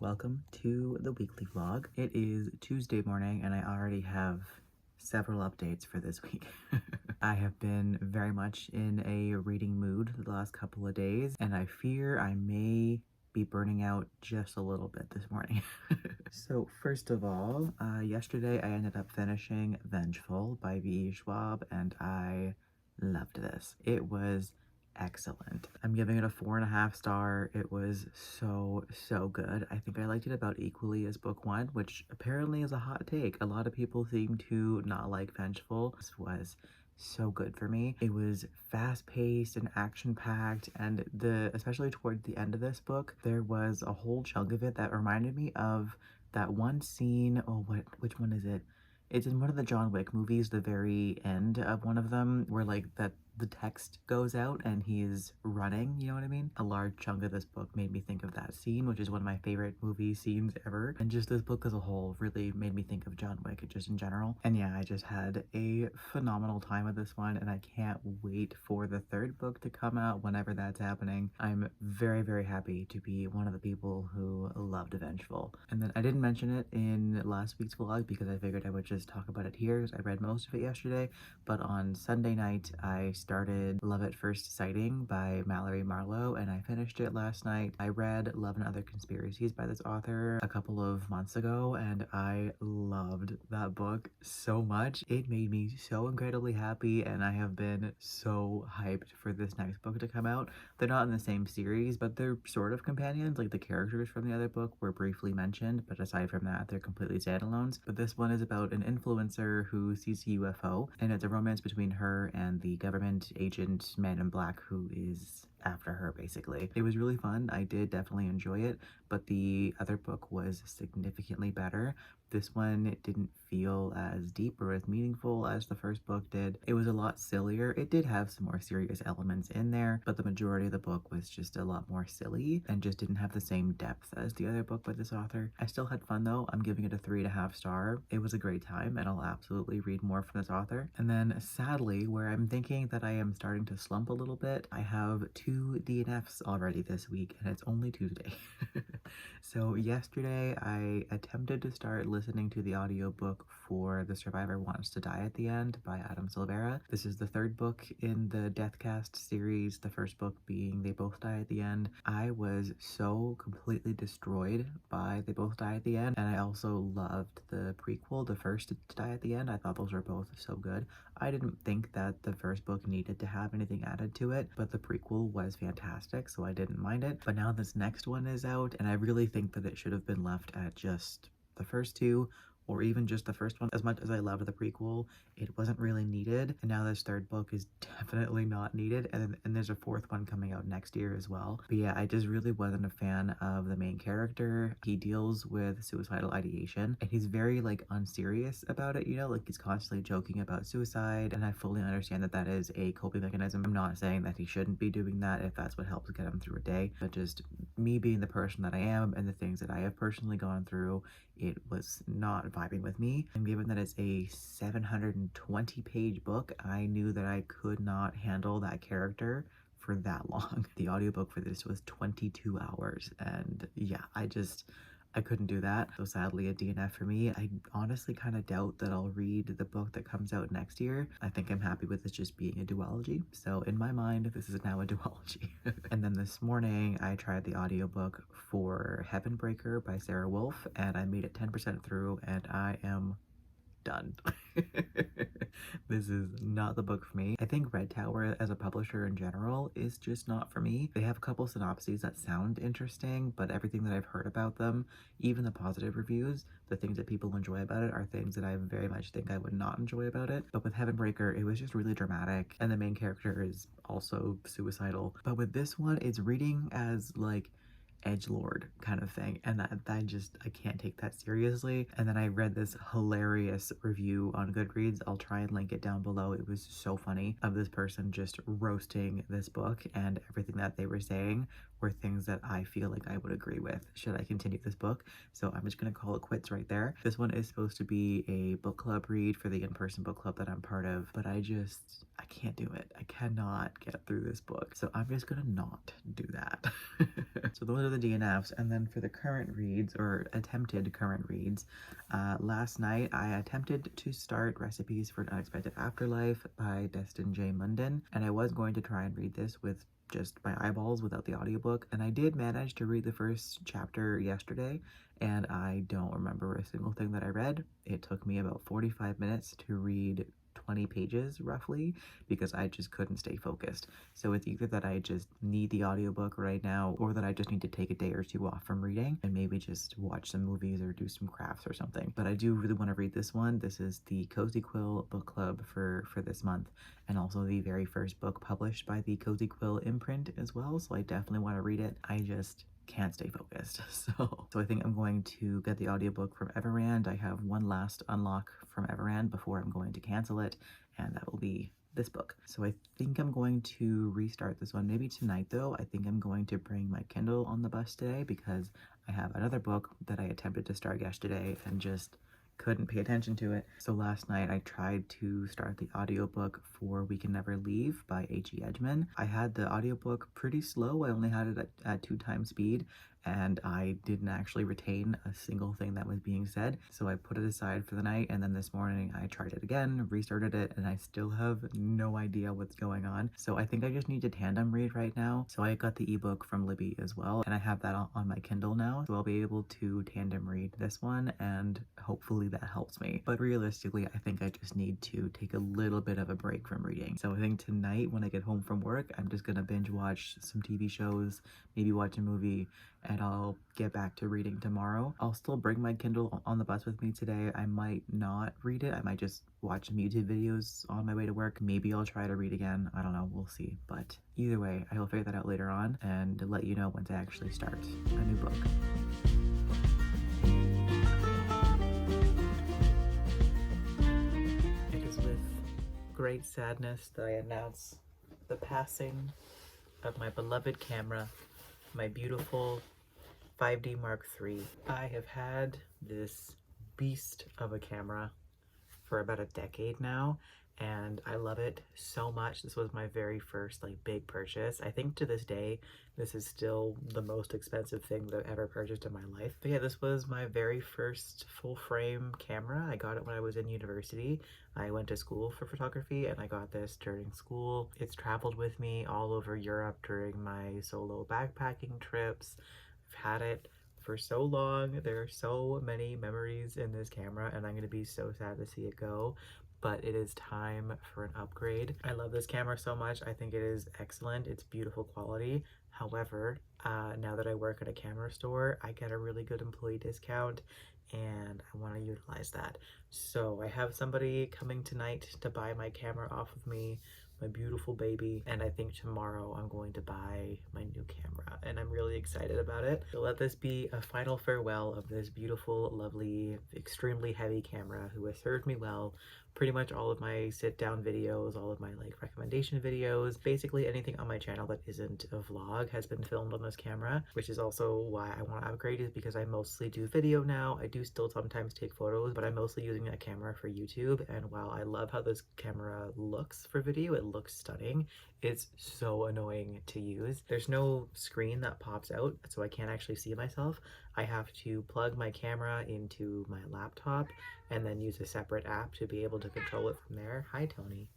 Welcome to the weekly vlog. It is Tuesday morning and I already have several updates for this week. I have been very much in a reading mood the last couple of days and I fear I may be burning out just a little bit this morning. So first of all, yesterday I ended up finishing Vengeful by VE Schwab and I loved this. It was excellent. I'm giving it a 4.5 star. It was so good. I think I liked it about equally as book one, which apparently is a hot take. A lot of people seem to not like Vengeful. This was so good for me. It was fast-paced and action-packed, and especially toward the end of this book, there was a whole chunk of it that reminded me of that one scene. Oh, which one is it? It's in one of the John Wick movies, the very end of one of them, where like the text goes out and he's running, you know what I mean? A large chunk of this book made me think of that scene, which is one of my favorite movie scenes ever. And just this book as a whole really made me think of John Wick just in general. And yeah, I just had a phenomenal time with this one and I can't wait for the third book to come out whenever that's happening. I'm very happy to be one of the people who loved Vengeful. And then I didn't mention it in last week's vlog because I figured I would just talk about it here because I read most of it yesterday, but on Sunday night I started Love at First Sighting by Mallory Marlowe and I finished it last night. I read Love and Other Conspiracies by this author a couple of months ago and I loved that book so much. It made me so incredibly happy and I have been so hyped for this next book to come out. They're not in the same series, but they're sort of companions. Like the characters from the other book were briefly mentioned, but aside from that, they're completely standalones. But this one is about an influencer who sees a UFO and it's a romance between her and the government agent man in black who is after her basically. It was really fun. I did definitely enjoy it, but the other book was significantly better. This one didn't feel as deep or as meaningful as the first book did. It was a lot sillier. It did have some more serious elements in there, but the majority of the book was just a lot more silly and just didn't have the same depth as the other book by this author. I still had fun though. I'm giving it a 3.5 star. It was a great time and I'll absolutely read more from this author. And then sadly, where I'm thinking that I am starting to slump a little bit, I have 2 DNFs already this week and it's only Tuesday. So yesterday I attempted to start listening to the audiobook for The Survivor Wants to Die at the End by Silvera. This is the third book in the Deathcast series, the first book being They Both Die at the End. I was so completely destroyed by They Both Die at the End, and I also loved the prequel, The First to Die at the End. I thought those were both so good. I didn't think that the first book needed to have anything added to it, but the prequel was fantastic, so I didn't mind it. But now this next one is out, and I really think that it should have been left at just the first 2, or even just the first one. As much as I loved the prequel, it wasn't really needed, and now this third book is definitely not needed, and there's a 4th one coming out next year as well. But yeah, I just really wasn't a fan of the main character. He deals with suicidal ideation, and he's very like unserious about it, you know, like he's constantly joking about suicide, and I fully understand that that is a coping mechanism. I'm not saying that he shouldn't be doing that if that's what helps get him through a day, but just me being the person that I am and the things that I have personally gone through, it was not vibing with me. And given that it's a 720-page book, I knew that I could not handle that character for that long. The audiobook for this was 22 hours and yeah, I couldn't do that. So sadly a DNF for me. I honestly kind of doubt that I'll read the book that comes out next year. I think I'm happy with it just being a duology. So in my mind, this is now a duology. And then this morning I tried the audiobook for Heavenbreaker by Sara and I made it 10% through and I am done. This is not the book for me. I think Red Tower as a publisher in general is just not for me. They have a couple synopses that sound interesting, but everything that I've heard about them, even the positive reviews, the things that people enjoy about it are things that I very much think I would not enjoy about it. But with Heavenbreaker, it was just really dramatic, and the main character is also suicidal. But with this one, it's reading as like edgelord kind of thing, and I can't take that seriously. And then I read this hilarious review on Goodreads. I'll try and link it down below. It was so funny, of this person just roasting this book and everything that they were saying or things that I feel like I would agree with should I continue this book. So I'm just gonna call it quits right there. This one is supposed to be a book club read for the in-person book club that I'm part of, but I can't do it. I cannot get through this book. So I'm just gonna not do that. So those are the DNFs. And then for the current reads, or attempted current reads, last night I attempted to start Recipes for an Unexpected Afterlife by Deston J. Munden, and I was going to try and read this with just my eyeballs without the audiobook, and I did manage to read the first chapter yesterday, and I don't remember a single thing that I read. It took me about 45 minutes to read 20 pages roughly because I just couldn't stay focused. So it's either that I just need the audiobook right now, or that I just need to take a day or two off from reading and maybe just watch some movies or do some crafts or something. But I do really want to read this one. This is the Cozy Quill book club for this month, and also the very first book published by the Cozy Quill imprint as well, so I definitely want to read it. I just can't stay focused. So I think I'm going to get the audiobook from Everand. I have one last unlock from Everand before I'm going to cancel it, and that will be this book. So I think I'm going to restart this one maybe tonight though. I think I'm going to bring my Kindle on the bus today because I have another book that I attempted to start yesterday and just couldn't pay attention to it. So last night I tried to start the audiobook for We Can Never Leave by H.E. Edgmon. I had the audiobook pretty slow. I only had it at 2x speed, and I didn't actually retain a single thing that was being said. So I put it aside for the night, and then this morning I tried it again, restarted it, and I still have no idea what's going on. So I think I just need to tandem read right now. So I got the ebook from Libby as well, and I have that on my Kindle now. So I'll be able to tandem read this one, and hopefully that helps me. But realistically, I think I just need to take a little bit of a break from reading. So I think tonight when I get home from work, I'm just gonna binge watch some TV shows, maybe watch a movie, and I'll get back to reading tomorrow. I'll still bring my Kindle on the bus with me today. I might not read it. I might just watch some YouTube videos on my way to work. Maybe I'll try to read again. I don't know. We'll see. But either way, I will figure that out later on and let you know when to actually start a new book. It is with great sadness that I announce the passing of my beloved camera, my beautiful 5D Mark III. I have had this beast of a camera for about a decade now, and I love it so much. This was my very first big purchase. I think to this day, this is still the most expensive thing that I've ever purchased in my life. But yeah, this was my very first full frame camera. I got it when I was in university. I went to school for photography and I got this during school. It's traveled with me all over Europe during my solo backpacking trips. I've had it for so long. There are so many memories in this camera, and I'm going to be so sad to see it go. But it is time for an upgrade. I love this camera so much. I think it is excellent. It's beautiful quality. However, now that I work at a camera store, I get a really good employee discount, and I want to utilize that. So I have somebody coming tonight to buy my camera off of me, my beautiful baby, and I think tomorrow I'm going to buy my new camera, and I'm really excited about it. So let this be a final farewell of this beautiful, lovely, extremely heavy camera who has served me well. Pretty much all of my sit-down videos, all of my recommendation videos, basically anything on my channel that isn't a vlog has been filmed on this camera, which is also why I want to upgrade, is because I mostly do video now. I do still sometimes take photos, but I'm mostly using a camera for YouTube, and while I love how this camera looks for video, it looks stunning, it's so annoying to use. There's no screen that pops out, so I can't actually see myself. I have to plug my camera into my laptop and then use a separate app to be able to control it from there. Hi, Tony.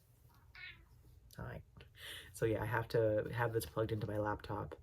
Hi. So yeah, I have to have this plugged into my laptop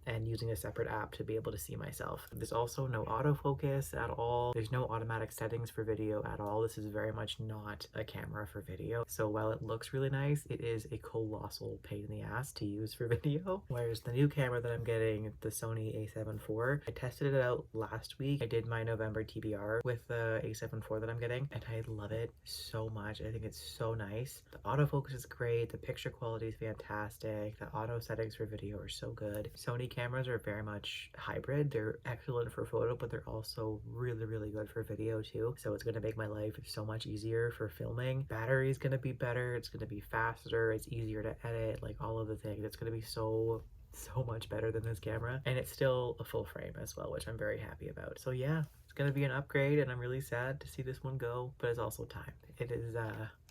and using a separate app to be able to see myself. There's also no autofocus at all. There's no automatic settings for video at all. This is very much not a camera for video. So while it looks really nice, it is a colossal pain in the ass to use for video. Whereas the new camera that I'm getting, the Sony a7 IV, I tested it out last week. I did my November TBR with the a7 IV that I'm getting, and I love it so much. I think it's so nice. The autofocus is great. The picture quality is fantastic. The auto settings for video are so good. Sony cameras are very much hybrid. They're excellent for photo, but they're also really, really good for video too. So it's going to make my life so much easier for filming. Battery is going to be better. It's going to be faster. It's easier to edit, all of the things. It's going to be so so much better than this camera, and it's still a full frame as well, which I'm very happy about. So yeah, it's gonna be an upgrade, and I'm really sad to see this one go, but it's also time. It is,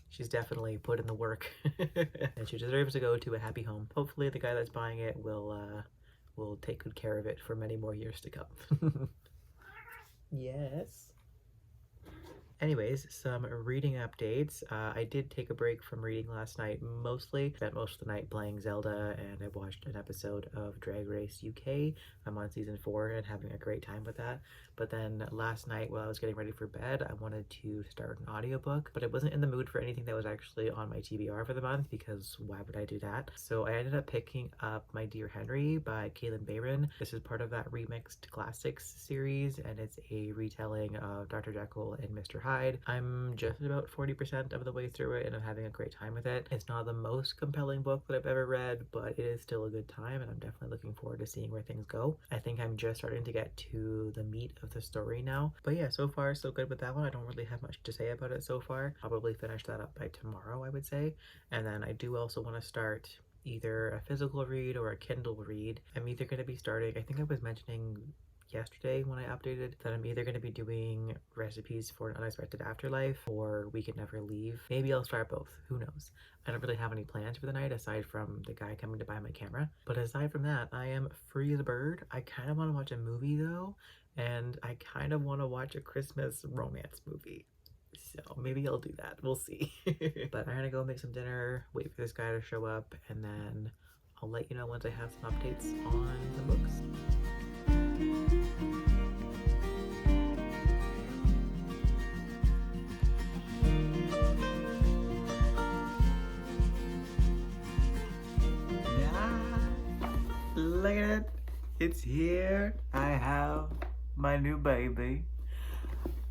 she's definitely put in the work, and she deserves to go to a happy home. Hopefully the guy that's buying it will take good care of it for many more years to come. Yes. Anyways, some reading updates. I did take a break from reading last night mostly. Spent most of the night playing Zelda, and I watched an episode of Drag Race UK. I'm on season 4 and having a great time with that. But then last night while I was getting ready for bed, I wanted to start an audiobook, but I wasn't in the mood for anything that was actually on my TBR for the month, because why would I do that? So I ended up picking up My Dear Henry by Kalynn Bayron. This is part of that Remixed Classics series, and it's a retelling of Dr. Jekyll and Mr. Hyde. I'm just about 40% of the way through it, and I'm having a great time with it. It's not the most compelling book that I've ever read, but it is still a good time, and I'm definitely looking forward to seeing where things go. I think I'm just starting to get to the meat of the story now. But yeah, so far so good with that one. I don't really have much to say about it so far. Probably finish that up by tomorrow, I would say. And then I do also want to start either a physical read or a Kindle read. I'm either going to be starting, I think I was mentioning yesterday when I updated, that I'm either going to be doing recipes for an unexpected afterlife or We Can Never Leave. Maybe I'll start both, who knows. I don't really have any plans for the night aside from the guy coming to buy my camera, but aside from that, I am free as a bird. I kind of want to watch a movie though, and I kind of want to watch a Christmas romance movie. So maybe I'll do that, we'll see. But I'm gonna go make some dinner, wait for this guy to show up, and then I'll let you know once I have some updates on the books. Look at it, it's here. I have my new baby.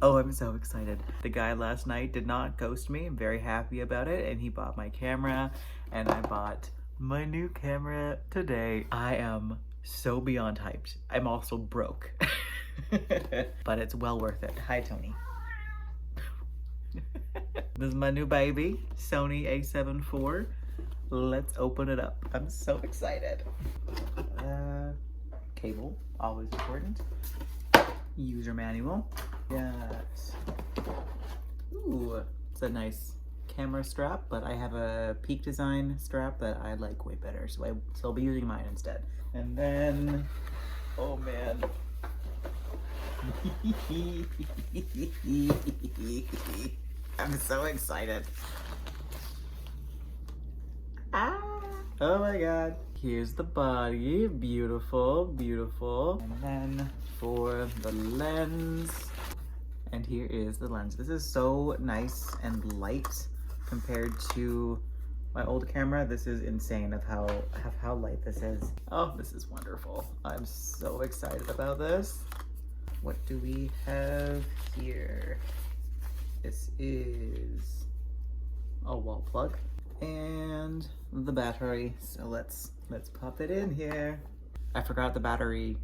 Oh, I'm so excited. The guy last night did not ghost me. I'm very happy about it, and he bought my camera, and I bought my new camera today. I am so beyond hyped. I'm also broke, but it's well worth it. Hi, Tony. This is my new baby, Sony a7 IV. Let's open it up. I'm so excited. Cable, always important. User manual. Yes. Ooh, it's a nice camera strap, but I have a Peak Design strap that I like way better, so I'll be using mine instead. And then, oh man. I'm so excited. Ah! Oh my god. Here's the body. Beautiful, beautiful. And then for the lens, and here is the lens. This is so nice and light compared to my old camera. This is insane of how light this is. Oh, this is wonderful. I'm so excited about this. What do we have here? This is a wall plug and the battery. So let's pop it in here. I forgot the battery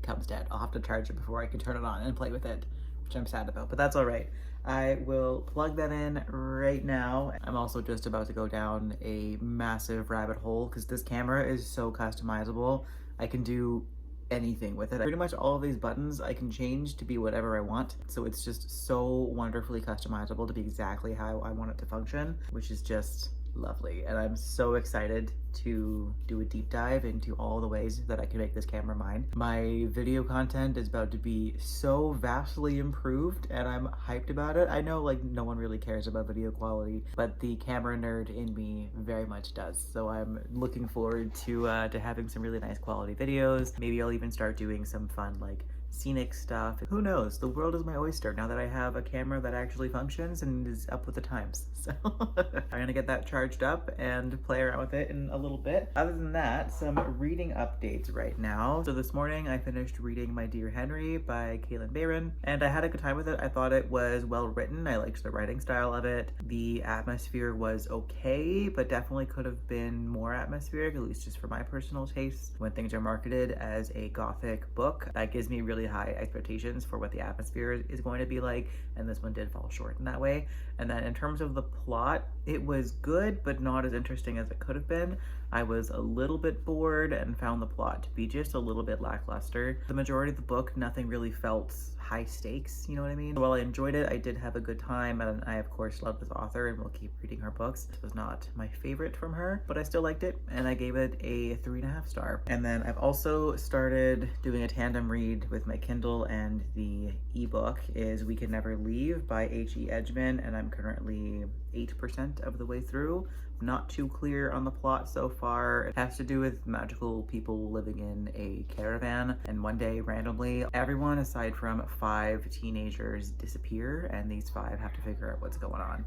comes dead. I'll have to charge it before I can turn it on and play with it, which I'm sad about, but that's all right. I will plug that in right now. I'm also just about to go down a massive rabbit hole because this camera is so customizable. I can do anything with it. Pretty much all of these buttons I can change to be whatever I want. So it's just so wonderfully customizable to be exactly how I want it to function, which is just lovely. And I'm so excited to do a deep dive into all the ways that I can make this camera mine. My video content is about to be so vastly improved, and I'm hyped about it. I know like no one really cares about video quality, but the camera nerd in me very much does. So I'm looking forward to having some really nice quality videos. Maybe I'll even start doing some fun like scenic stuff. Who knows? The world is my oyster now that I have a camera that actually functions and is up with the times. So I'm gonna get that charged up and play around with it in a little bit. Other than that, some reading updates right now. So this morning I finished reading My Dear Henry by Kalynn Bayron, and I had a good time with it. I thought it was well written. I liked the writing style of it. The atmosphere was okay, but definitely could have been more atmospheric, at least just for my personal taste. When things are marketed as a gothic book, that gives me really really high expectations for what the atmosphere is going to be like, and this one did fall short in that way. And then in terms of the plot, it was good, but not as interesting as it could have been. I was a little bit bored and found the plot to be just a little bit lackluster. The majority of the book, nothing really felt high stakes, you know what I mean? While I enjoyed it, I did have a good time, and I of course love this author and will keep reading her books. This was not my favorite from her, but I still liked it, and I gave it a 3.5 star. And then I've also started doing a tandem read with my Kindle, and the ebook is We Can Never Leave by H.E. Edgmon, and I'm currently 8% of the way through. Not too clear on the plot so far. It has to do with magical people living in a caravan, and one day randomly everyone aside from 5 teenagers disappear, and these 5 have to figure out what's going on.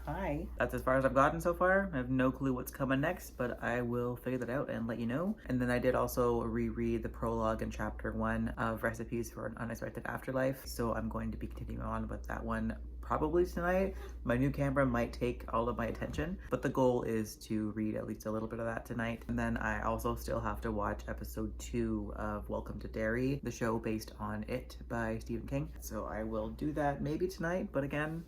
Hi. That's as far as I've gotten so far. I have no clue what's coming next, but I will figure that out and let you know. And then I did also reread the prologue in chapter 1 of Recipes for an Unexpected Afterlife, so I'm going to be continuing on with that one probably tonight. My new camera might take all of my attention, but the goal is to read at least a little bit of that tonight. And then I also still have to watch episode 2 of Welcome to Derry, the show based on It by Stephen King. So I will do that maybe tonight, but again,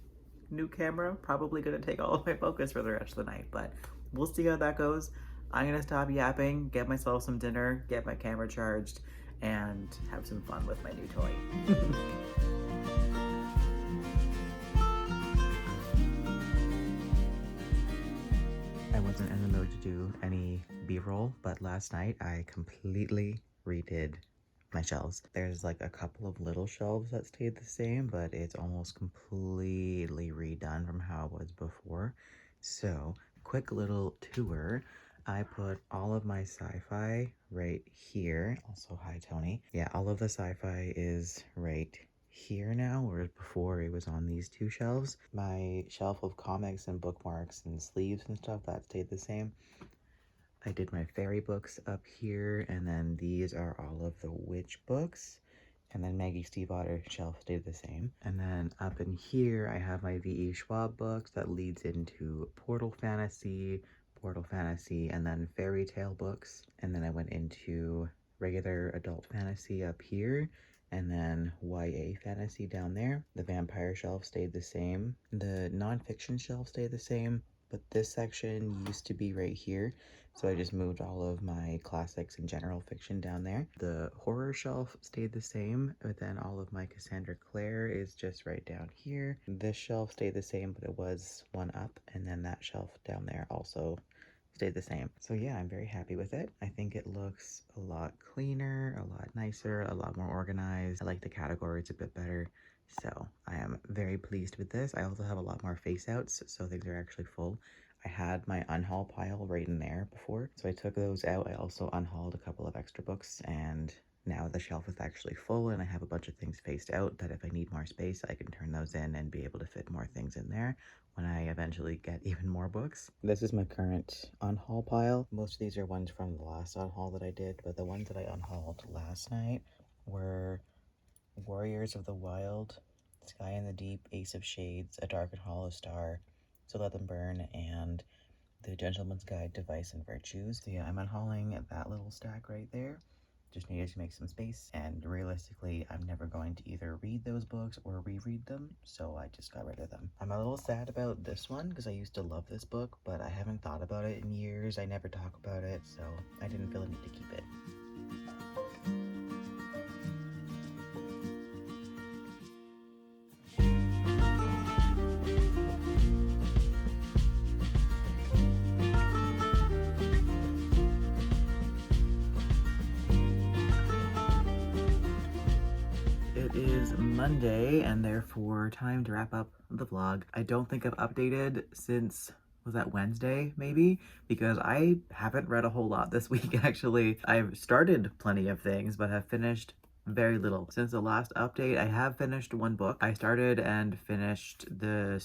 new camera, probably gonna take all of my focus for the rest of the night, but we'll see how that goes. I'm gonna stop yapping, get myself some dinner, get my camera charged, and have some fun with my new toy. I wasn't in the mood to do any B-roll, but last night I completely redid my shelves. There's like a couple of little shelves that stayed the same, but it's almost completely redone from how it was before. So, quick little tour. I put all of my sci-fi right here. Also, hi Tony. Yeah, all of the sci-fi is right here now, whereas before it was on these 2 shelves. My shelf of comics and bookmarks and sleeves and stuff, that stayed the same. I did my fairy books up here, and then these are all of the witch books, and then Maggie Stiefvater shelf stayed the same. And then up in here I have my VE Schwab books that leads into Portal Fantasy, and then fairy tale books. And then I went into regular adult fantasy up here, and then YA fantasy down there. The vampire shelf stayed the same. The nonfiction shelf stayed the same, but this section used to be right here. So I just moved all of my classics and general fiction down there. The horror shelf stayed the same, but then all of my Cassandra Clare is just right down here. This shelf stayed the same, but it was one up, and then that shelf down there also stayed the same. So yeah, I'm very happy with it. I think it looks a lot cleaner, a lot nicer, a lot more organized. I like the categories a bit better. So I am very pleased with this. I also have a lot more face outs, so things are actually full. I had my unhaul pile right in there before, so I took those out. I also unhauled a couple of extra books, and now the shelf is actually full, and I have a bunch of things faced out that if I need more space, I can turn those in and be able to fit more things in there when I eventually get even more books. This is my current unhaul pile. Most of these are ones from the last unhaul that I did, but the ones that I unhauled last night were Warriors of the Wild, Sky in the Deep, Ace of Shades, A Dark and Hollow Star, So Let Them Burn, and The Gentleman's Guide to Vice and Virtues. So yeah, I'm unhauling that little stack right there. Just needed to make some space, and realistically, I'm never going to either read those books or reread them, so I just got rid of them. I'm a little sad about this one, because I used to love this book, but I haven't thought about it in years. I never talk about it, so I didn't feel the need to keep it. Monday, and therefore time to wrap up the vlog. I don't think I've updated since, was that Wednesday maybe? Because I haven't read a whole lot this week actually. I've started plenty of things, but have finished very little. Since the last update, I have finished one book. I started and finished The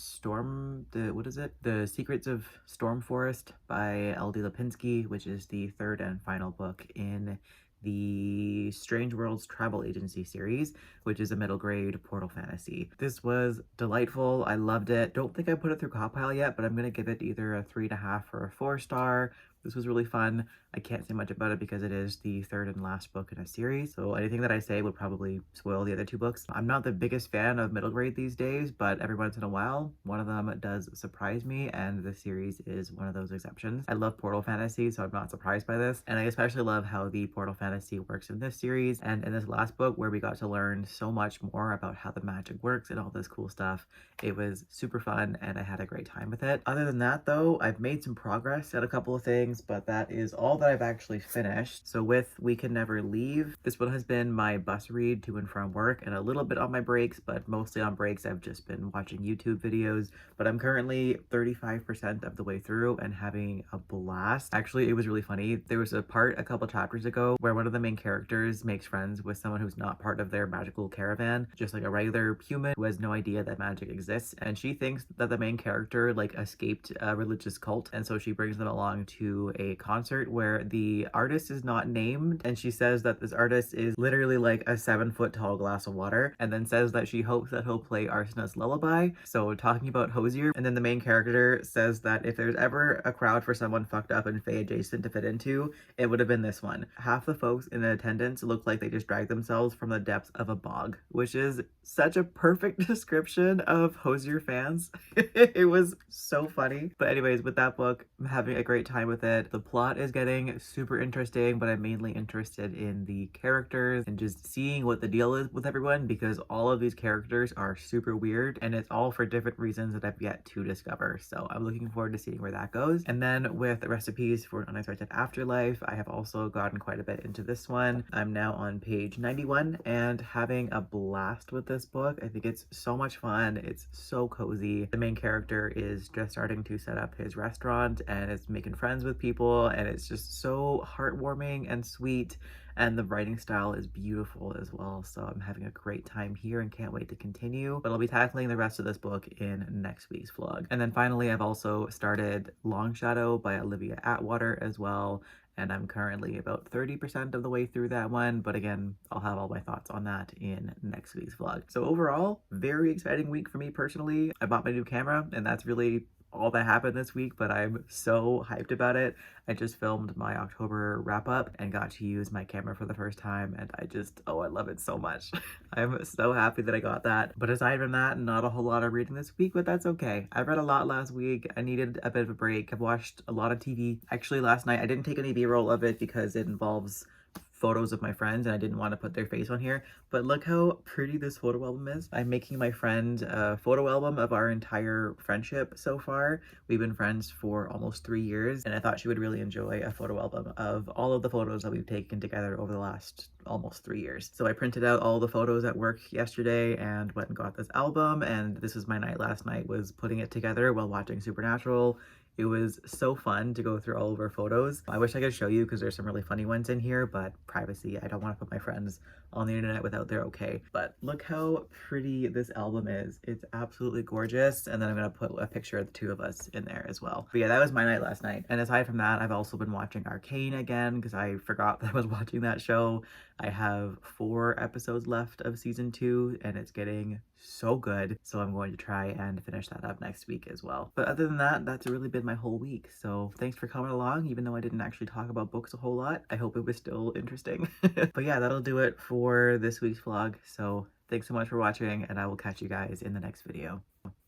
Secrets of Stormforest by L.D. Lapinski, which is the 3rd and final book in the Strange Worlds Travel Agency series, which is a middle grade portal fantasy. This was delightful. I loved it. Don't think I put it through Compile yet, but I'm gonna give it either a 3.5 or a 4 star. This was really fun. I can't say much about it because it is the third and last book in a series, so anything that I say would probably spoil the other two books. I'm not the biggest fan of middle grade these days, but every once in a while, one of them does surprise me, and the series is one of those exceptions. I love portal fantasy, so I'm not surprised by this, and I especially love how the portal fantasy works in this series and in this last book where we got to learn so much more about how the magic works and all this cool stuff. It was super fun, and I had a great time with it. Other than that, though, I've made some progress at a couple of things, but that is all that I've actually finished. So with We Can Never Leave, this one has been my bus read to and from work and a little bit on my breaks, but mostly on breaks I've just been watching YouTube videos. But I'm currently 35% of the way through and having a blast. Actually, it was really funny. There was a part a couple chapters ago where one of the main characters makes friends with someone who's not part of their magical caravan, just like a regular human who has no idea that magic exists, and she thinks that the main character like escaped a religious cult, and so she brings them along to a concert where the artist is not named, and she says that this artist is literally like a 7-foot tall glass of water, and then says that she hopes that he'll play Arsena's Lullaby, so talking about Hosier. And then the main character says that if there's ever a crowd for someone fucked up and Fae adjacent to fit into, it would have been this one. Half the folks in attendance looked like they just dragged themselves from the depths of a bog, which is such a perfect description of Hosier fans. It was so funny. But anyways, with that book, I'm having a great time with it. The plot is getting super interesting, but I'm mainly interested in the characters and just seeing what the deal is with everyone, because all of these characters are super weird and it's all for different reasons that I've yet to discover. So I'm looking forward to seeing where that goes. And then with recipes for an unexpected afterlife, I have also gotten quite a bit into this one. I'm now on page 91 and having a blast with this book. I think it's so much fun. It's so cozy. The main character is just starting to set up his restaurant and is making friends with people, and it's just so heartwarming and sweet, and the writing style is beautiful as well. So I'm having a great time here and can't wait to continue. But I'll be tackling the rest of this book in next week's vlog. And then finally, I've also started Longshadow by Olivia Atwater as well, and I'm currently about 30% of the way through that one, but again, I'll have all my thoughts on that in next week's vlog. So overall, very exciting week for me personally. I bought my new camera, and that's really all that happened this week, but I'm so hyped about it. I just filmed my October wrap up and got to use my camera for the first time, and I love it so much. I'm so happy that I got that. But aside from that, not a whole lot of reading this week, but that's okay. I read a lot last week. I needed a bit of a break. I've watched a lot of TV. Actually, last night I didn't take any B-roll of it because it involves photos of my friends and I didn't want to put their face on here, but look how pretty this photo album is. I'm making my friend a photo album of our entire friendship so far. We've been friends for almost 3 years, and I thought she would really enjoy a photo album of all of the photos that we've taken together over the last almost 3 years. So I printed out all the photos at work yesterday and went and got this album, and this was my night last night, was putting it together while watching Supernatural. It was so fun to go through all of our photos. I wish I could show you because there's some really funny ones in here, but privacy, I don't want to put my friends on the internet without their okay. But look how pretty this album is. It's absolutely gorgeous. And then I'm going to put a picture of the two of us in there as well. But yeah, that was my night last night. And aside from that, I've also been watching Arcane again because I forgot that I was watching that show. I have 4 episodes left of season 2 and it's getting so good. So I'm going to try and finish that up next week as well. But other than that, that's really been my whole week. So thanks for coming along, even though I didn't actually talk about books a whole lot. I hope it was still interesting. But yeah, that'll do it for this week's vlog. So thanks so much for watching, and I will catch you guys in the next video.